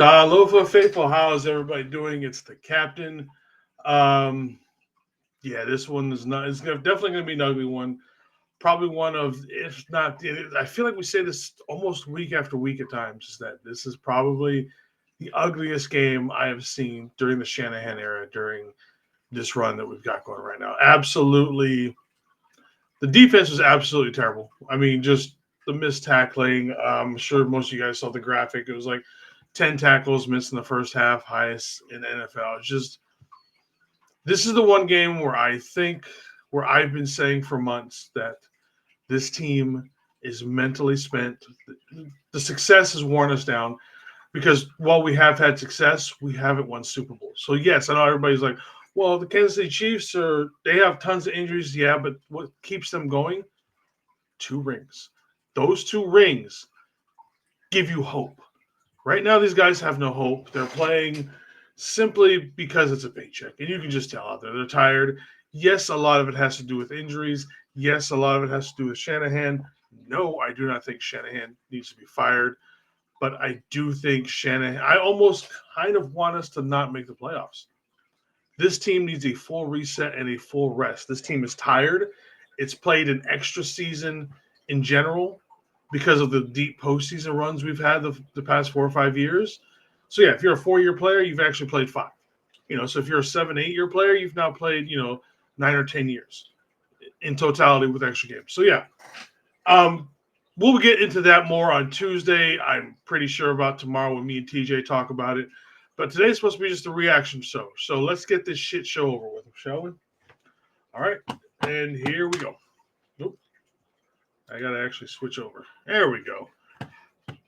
Talofa faithful, how is everybody doing? It's the captain. Um, yeah, this one is not. Definitely going to be an ugly one. Probably one of, if not, I feel like we say this almost week after week at times. Is that this is probably the ugliest game I have seen during the Shanahan era during this run that we've got going right now. Absolutely, the defense was absolutely terrible. I mean, just the missed tackling. I'm sure most of you guys saw the graphic. It was like 10 tackles missed in the first half, highest in the NFL. It's just this is the one game where I think where I've been saying for months that this team is mentally spent. The success has worn us down because while we have had success, we haven't won Super Bowls. So yes, I know everybody's like, well, the Kansas City Chiefs they have tons of injuries, yeah, but what keeps them going? 2 rings. Those 2 rings give you hope. Right now, these guys have no hope. They're playing simply because it's a paycheck. And you can just tell out there they're tired. Yes, a lot of it has to do with injuries. Yes, a lot of it has to do with Shanahan. No, I do not think Shanahan needs to be fired. But I do think Shanahan, I almost kind of want us to not make the playoffs. This team needs a full reset and a full rest. This team is tired. It's played an extra season in general because of the deep postseason runs we've had the past 4 or 5 years. So yeah, if you're a 4-year player, you've actually played 5. So if you're a 7, 8-year player, you've now played 9 or 10 years in totality with extra games. So yeah, we'll get into that more on Tuesday. I'm pretty sure about tomorrow when me and TJ talk about it. But today's supposed to be just a reaction show. So let's get this shit show over with, shall we? All right, and here we go. Nope. I got to actually switch over. There we go.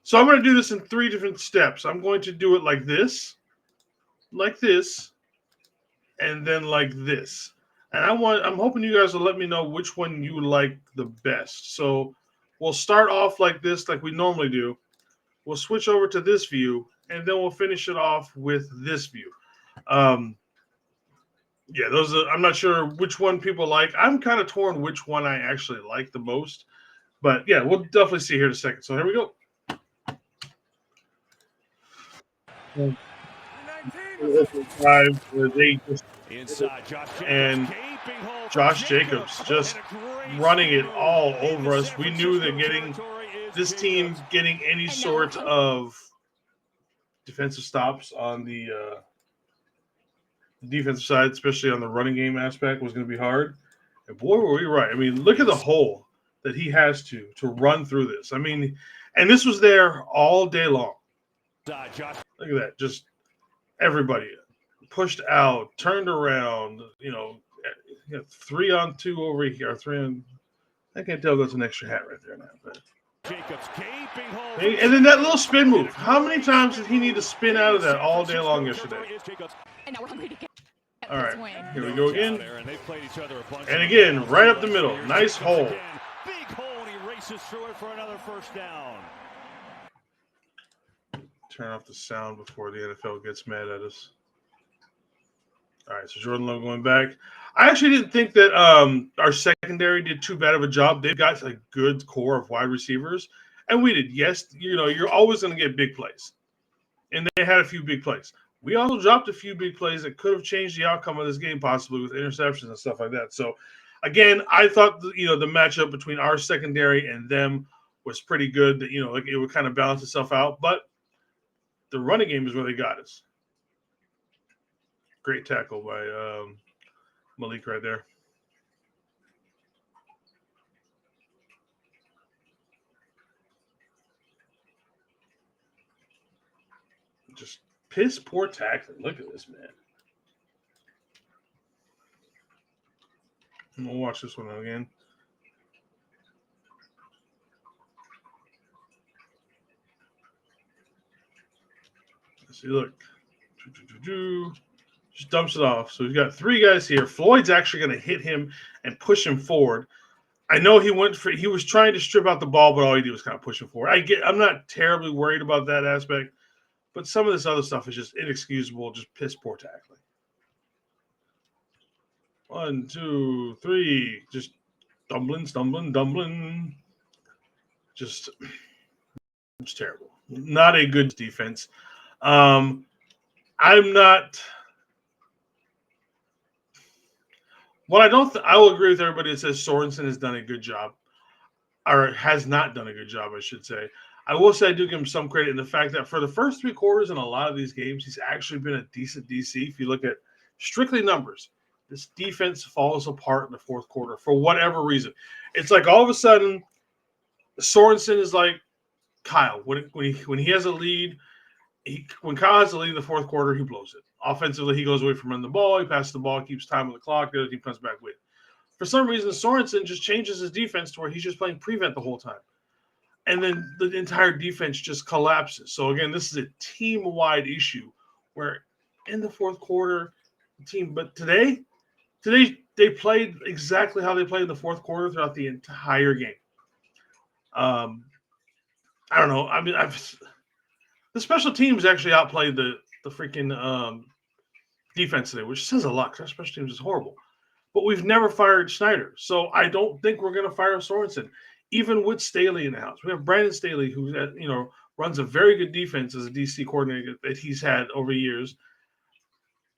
So I'm going to do this in 3 different steps. I'm going to do it like this, and then like this. And I'm hoping you guys will let me know which one you like the best. So we'll start off like this, like we normally do. We'll switch over to this view, and then we'll finish it off with this view. Yeah, I'm not sure which one people like. I'm kind of torn which one I actually like the most. But yeah, we'll definitely see here in a second. So here we go. And Josh Jacobs just running it all over us. We knew that getting any sort of defensive stops on the defensive side, especially on the running game aspect, was going to be hard. And boy, were we right. I mean, look at the hole that he has to run through this. I mean, and this was there all day long. Look at that. Just everybody pushed out, turned around, 3-on-2 over here, 3-on. I can't tell if that's an extra hat right there now. But. And then that little spin move. How many times did he need to spin out of that all day long yesterday? All right, here we go again. And again, right up the middle. Nice hole. Big hole, and he races through it for another first down. Turn off the sound before the NFL gets mad at us. All right, so Jordan Love going back. I actually didn't think that our secondary did too bad of a job. They've got a good core of wide receivers, and we did. Yes, you're always going to get big plays, and they had a few big plays. We also dropped a few big plays that could have changed the outcome of this game, possibly with interceptions and stuff like that. So, again, I thought the matchup between our secondary and them was pretty good. That like it would kind of balance itself out, but the running game is where they got us. Great tackle by Malik right there. Just piss poor tackling. Look at this, man. I'm going to watch this one again. Let's see, look. Just dumps it off. So we've got 3 guys here. Floyd's actually going to hit him and push him forward. I know he was trying to strip out the ball, but all he did was kind of push him forward. I'm not terribly worried about that aspect, but some of this other stuff is just inexcusable, just piss poor tackling. 1, 2, 3, just stumbling. Just it's terrible. Not a good defense. I'm not. What I don't. I will agree with everybody that says Sorensen has done a good job, or has not done a good job, I should say. I will say I do give him some credit in the fact that for the first three quarters in a lot of these games, he's actually been a decent DC. If you look at strictly numbers, this defense falls apart in the fourth quarter for whatever reason. It's like all of a sudden, Sorensen is like Kyle. When he has a lead, when Kyle has the lead in the fourth quarter, he blows it. Offensively, he goes away from running the ball. He passes the ball, keeps time on the clock. The other team comes back with. For some reason, Sorensen just changes his defense to where he's just playing prevent the whole time. And then the entire defense just collapses. So, again, this is a team-wide issue where in the fourth quarter, but today they played exactly how they played in the fourth quarter throughout the entire game. I don't know. I mean, the special teams actually outplayed the freaking defense today, which says a lot because our special teams is horrible. But we've never fired Snyder, so I don't think we're going to fire Sorensen, even with Staley in the house. We have Brandon Staley, who runs a very good defense as a DC coordinator that he's had over years,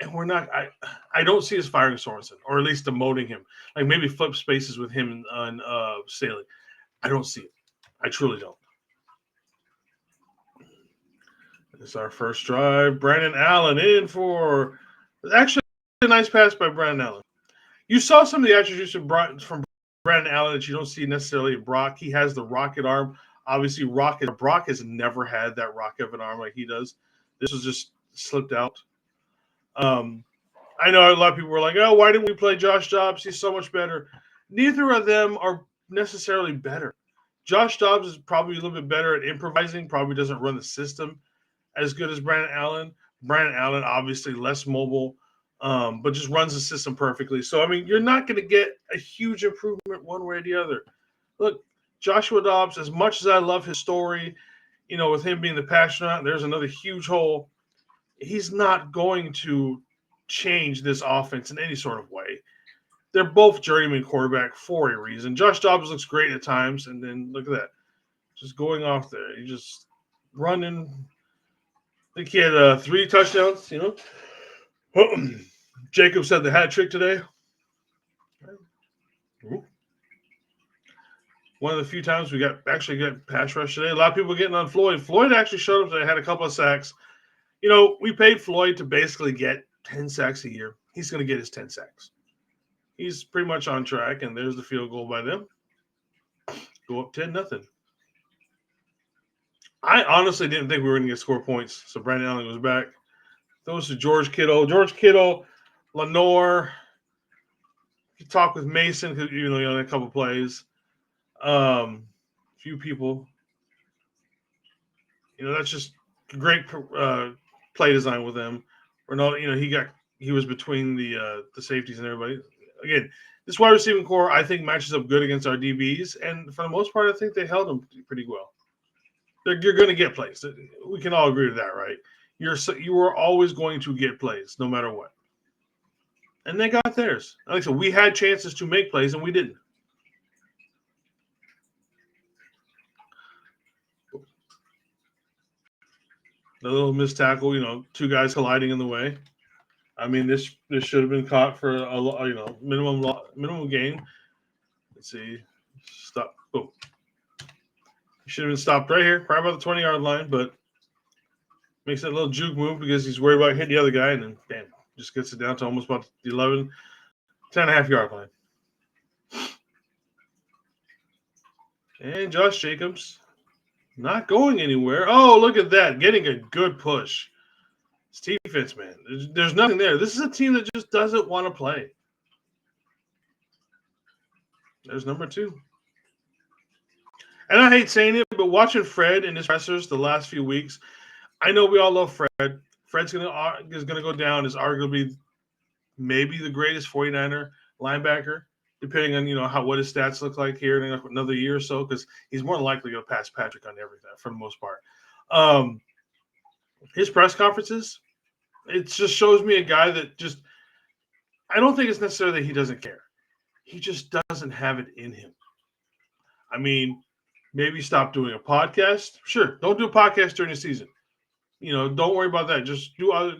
and we're not. I don't see us firing Sorensen, or at least demoting him. Like maybe flip spaces with him and Staley. I don't see it. I truly don't. This is our first drive. Brandon Allen in for actually a nice pass by Brandon Allen. You saw some of the attributes from Brandon Allen that you don't see necessarily in Brock. He has the rocket arm. Obviously, Brock has never had that rocket of an arm like he does. This was just slipped out. I know a lot of people were like, oh, why didn't we play Josh Dobbs? He's so much better. Neither of them are necessarily better. Josh Dobbs is probably a little bit better at improvising, probably doesn't run the system as good as Brandon Allen. Brandon Allen, obviously less mobile, but just runs the system perfectly. So, I mean, you're not going to get a huge improvement one way or the other. Look, Joshua Dobbs, as much as I love his story, with him being the passionate, there's another huge hole. He's not going to change this offense in any sort of way. They're both journeyman quarterback for a reason. Josh Dobbs looks great at times, and then look at that. Just going off there. He just running. I think he had 3 touchdowns, Jacobs had the hat trick today. One of the few times we got pass rush today. A lot of people getting on Floyd. Floyd actually showed up today, had a couple of sacks. We paid Floyd to basically get 10 sacks a year. He's going to get his 10 sacks. He's pretty much on track, and there's the field goal by them. Go up 10-0. I honestly didn't think we were going to get score points, so Brandon Allen was back. Those to George Kittle, Lenore. You talk with Mason because he on a couple plays. Few people. That's just great play design with them. Ronaldo, he was between the safeties and everybody. Again, this wide receiving core I think matches up good against our DBs, and for the most part, I think they held them pretty well. You're going to get plays. We can all agree with that, right? You are always going to get plays, no matter what. And they got theirs. Like I said, we had chances to make plays, and we didn't. The little missed tackle, 2 guys colliding in the way. I mean, this should have been caught for a minimum gain. Let's see, stop. Boom. He should have been stopped right here, probably about the 20-yard line, but makes that little juke move because he's worried about hitting the other guy, and then bam, just gets it down to almost about the 10.5-yard line. And Josh Jacobs not going anywhere. Oh, look at that, getting a good push. It's defense, man. There's nothing there. This is a team that just doesn't want to play. There's number 2. And I hate saying it, but watching Fred in his pressers the last few weeks, I know we all love Fred. Fred's is gonna go down as arguably maybe the greatest 49er linebacker, depending on what his stats look like here in another year or so, because he's more than likely going to pass Patrick on everything for the most part. His press conferences, it just shows me a guy that just – I don't think it's necessarily that he doesn't care. He just doesn't have it in him. I mean, maybe stop doing a podcast. Sure, don't do a podcast during the season. Don't worry about that. Just do other,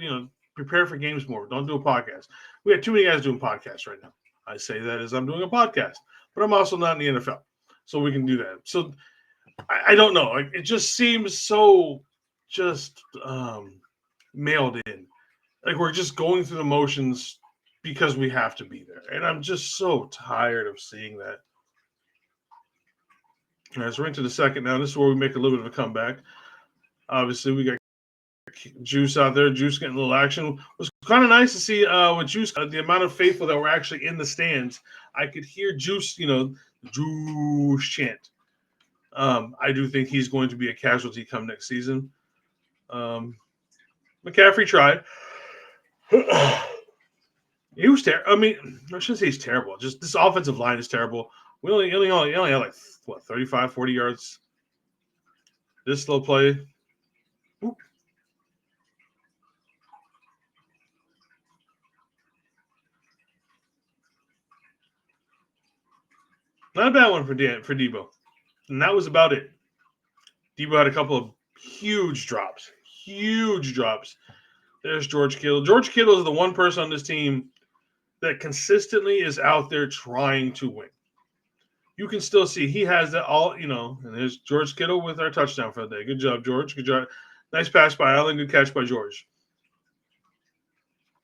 prepare for games more. Don't do a podcast. We got too many guys doing podcasts right now. I say that as I'm doing a podcast, but I'm also not in the NFL, so we can do that. So I don't know. Like, it just seems so just mailed in. Like, we're just going through the motions because we have to be there. And I'm just so tired of seeing that. All right, so we're into the second now. This is where we make a little bit of a comeback. Obviously, we got Juice out there. Juice getting a little action. It was kind of nice to see with Juice, the amount of faithful that were actually in the stands. I could hear Juice, Juice chant. I do think he's going to be a casualty come next season. McCaffrey tried. He was terrible. I mean, I shouldn't say he's terrible. Just this offensive line is terrible. We only had like 35, 40 yards. This slow play. Oop. Not a bad one for Debo. And that was about it. Debo had a couple of huge drops. Huge drops. There's George Kittle. George Kittle is the one person on this team that consistently is out there trying to win. You can still see he has that all, and there's George Kittle with our touchdown for the day. Good job, George. Good job. Nice pass by Allen. Good catch by George.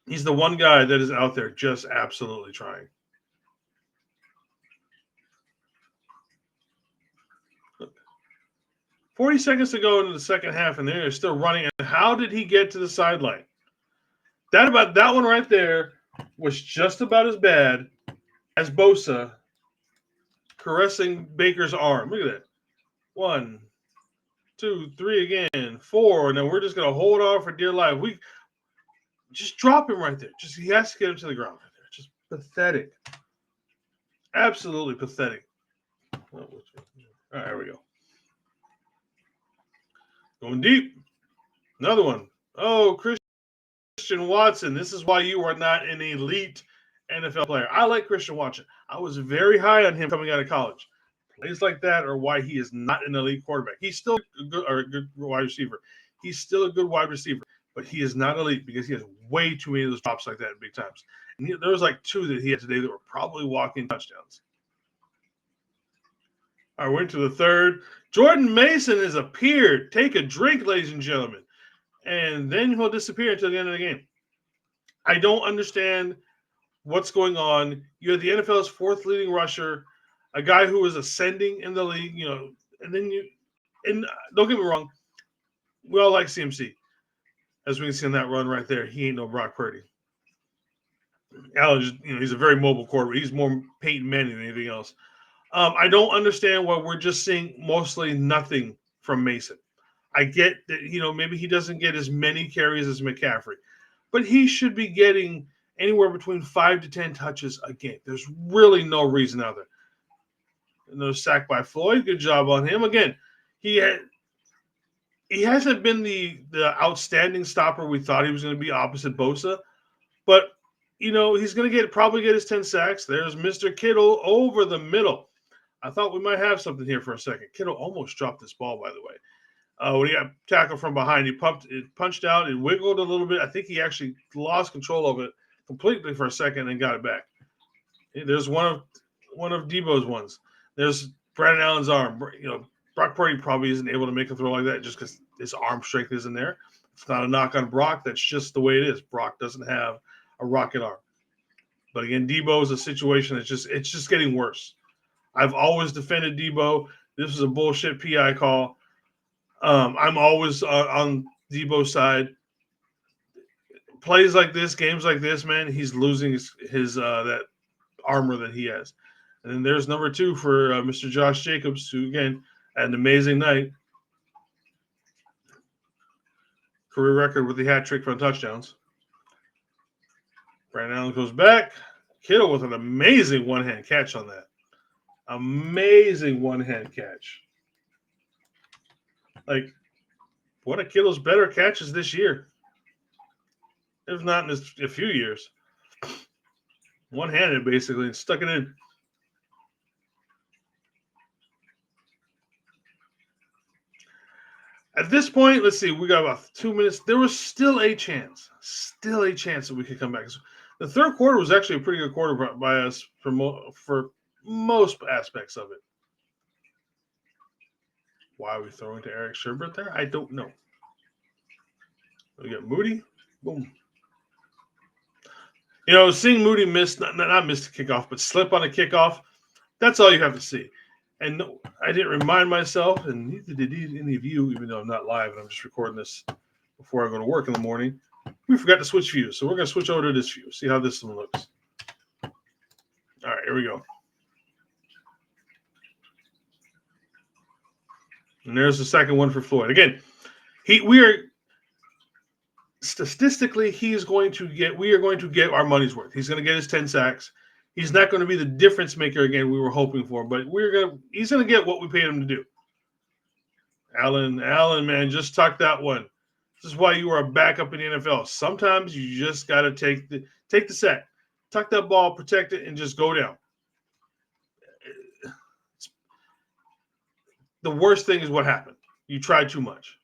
He's the one guy that is out there just absolutely trying. Look. 40 seconds to go into the second half, and they're still running. And how did he get to the sideline? That one right there was just about as bad as Bosa caressing Baker's arm. Look at that. 1, 2, 3 again, 4, and then we're just gonna hold on for dear life. We just drop him right there. He has to get him to the ground right there. Just pathetic. Absolutely pathetic. Oh, all right, there we go. Going deep. Another one. Oh, Christian Watson. This is why you are not an elite NFL player. I like Christian Watson. I was very high on him coming out of college. Plays like that are why he is not an elite quarterback. He's still a good wide receiver. He's still a good wide receiver, but he is not elite because he has way too many of those drops like that in big times. And there was like 2 that he had today that were probably walking touchdowns. I went to the third. Jordan Mason has appeared. Take a drink, ladies and gentlemen. And then he'll disappear until the end of the game. I don't understand what's going on. You had the NFL's 4th leading rusher, a guy who was ascending in the league, and then and don't get me wrong, we all like CMC. As we can see in that run right there, he ain't no Brock Purdy. Allen, he's a very mobile quarterback. He's more Peyton Manning than anything else. I don't understand why we're just seeing mostly nothing from Mason. I get that, maybe he doesn't get as many carries as McCaffrey, but he should be getting anywhere between 5 to 10 touches a game. There's really no reason out there. No sack by Floyd. Good job on him. Again, he hasn't been the outstanding stopper we thought he was going to be opposite Bosa, but he's going to probably get his 10 sacks. There's Mr. Kittle over the middle. I thought we might have something here for a second. Kittle almost dropped this ball, by the way. When he got tackled from behind, it punched out, it wiggled a little bit. I think he actually lost control of it completely for a second and got it back. There's one of Debo's ones. There's Brandon Allen's arm. Brock Purdy probably isn't able to make a throw like that just because his arm strength isn't there. It's not a knock on Brock. That's just the way it is. Brock doesn't have a rocket arm. But again, Debo is a situation it's just getting worse. I've always defended Debo. This is a bullshit PI call. I'm always on Debo's side. Plays like this, games like this, man, he's losing his that armor that he has. And then there's number 2 for Mr. Josh Jacobs, who, again, had an amazing night. Career record with the hat trick from touchdowns. Brandon Allen goes back. Kittle with an amazing one-hand catch on that. Amazing one-hand catch. Like, one of Kittle's better catches this year. If not in a few years. One-handed, basically, and stuck it in. At this point, let's see. We got about 2 minutes. There was still a chance that we could come back. The third quarter was actually a pretty good quarter by us for most aspects of it. Why are we throwing to Eric Sherbert there? I don't know. We got Moody. Boom. Seeing Moody miss, not miss the kickoff, but slip on a kickoff, that's all you have to see. And no, I didn't remind myself, and neither did any of you, even though I'm not live and I'm just recording this before I go to work in the morning. We forgot to switch views, so we're going to switch over to this view, see how this one looks. All right, here we go. And there's the second one for Floyd. Again, we are statistically, we are going to get our money's worth. He's going to get his 10 sacks. He's not going to be the difference maker again we were hoping for, but he's going to get what we paid him to do. Allen, man, just tuck that one. This is why you are a backup in the NFL. Sometimes you just got to take the sack, tuck that ball, protect it, and just go down. The worst thing is what happened. You tried too much.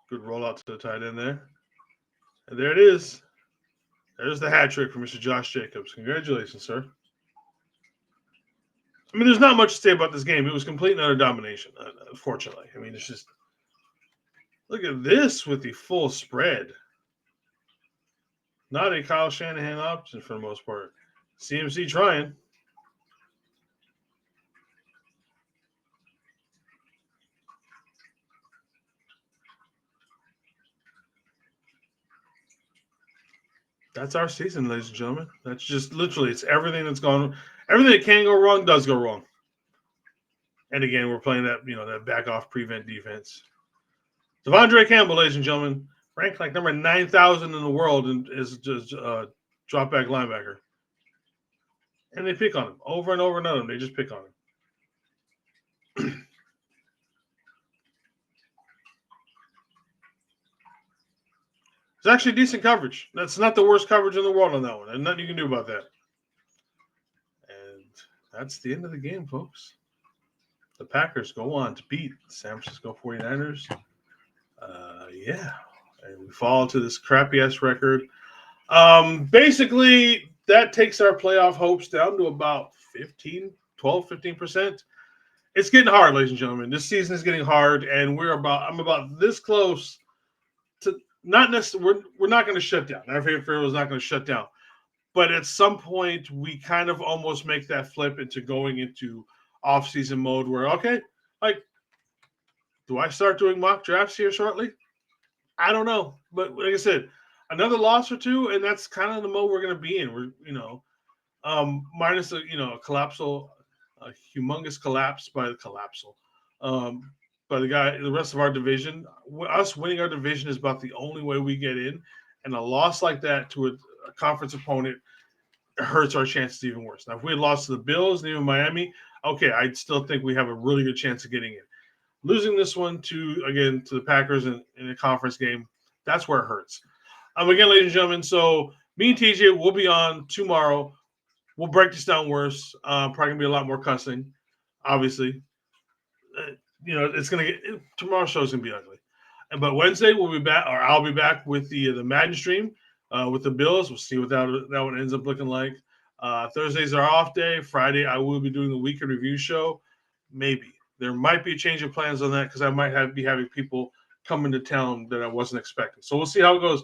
Good rollout to the tight end there. And there it is. There's the hat trick for Mr. Josh Jacobs. Congratulations, sir. I mean, there's not much to say about this game. It was complete and utter domination, unfortunately. I mean, it's just – look at this with the full spread. Not a Kyle Shanahan option for the most part. CMC trying. That's our season, ladies and gentlemen. That's just literally, it's everything that's gone, everything that can go wrong does go wrong. And again, we're playing that, that back off prevent defense. Devondre Campbell, ladies and gentlemen, ranked like number 9,000 in the world and is just drop back linebacker. And they pick on him over and over and over. They just pick on him. It's actually decent coverage. That's not the worst coverage in the world on that one. And nothing you can do about that. And that's the end of the game, folks. The Packers go on to beat the San Francisco 49ers. And we fall to this crappy-ass record. Basically, that takes our playoff hopes down to about 15%. It's getting hard, ladies and gentlemen. This season is getting hard, and I'm about this close to not necessarily. We're not going to shut down. Our favorite was not going to shut down, but at some point, we kind of almost make that flip into going into off-season mode. Where do I start doing mock drafts here shortly? I don't know, but like I said, another loss or two, and that's kind of the mode we're going to be in. We're minus a humongous collapse by the rest of our division. Us winning our division is about the only way we get in, and a loss like that to a conference opponent hurts our chances even worse. Now, if we had lost to the Bills and even Miami, okay, I'd still think we have a really good chance of getting in. Losing this one to the Packers in a conference game, that's where it hurts. Again, ladies and gentlemen, so me and TJ will be on tomorrow. We'll break this down worse. Probably going to be a lot more cussing, obviously. It's going to get – tomorrow's show is going to be ugly. But Wednesday, we'll be back – or I'll be back with the Madden stream with the Bills. We'll see what that one ends up looking like. Thursday's our off day. Friday, I will be doing the weekend review show. Maybe. There might be a change of plans on that because I might be having people come into town that I wasn't expecting. So we'll see how it goes.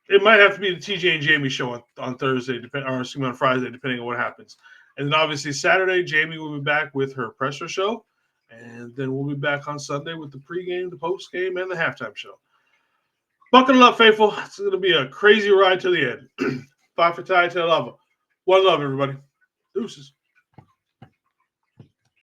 It might have to be the TJ and Jamie show on Thursday, on Friday, depending on what happens. And then obviously Saturday, Jamie will be back with her presser show. And then we'll be back on Sunday with the pregame, the postgame, and the halftime show. Buckle up, faithful. It's going to be a crazy ride to the end. Bye for Ty, Tel Lava. One love, everybody. Deuces.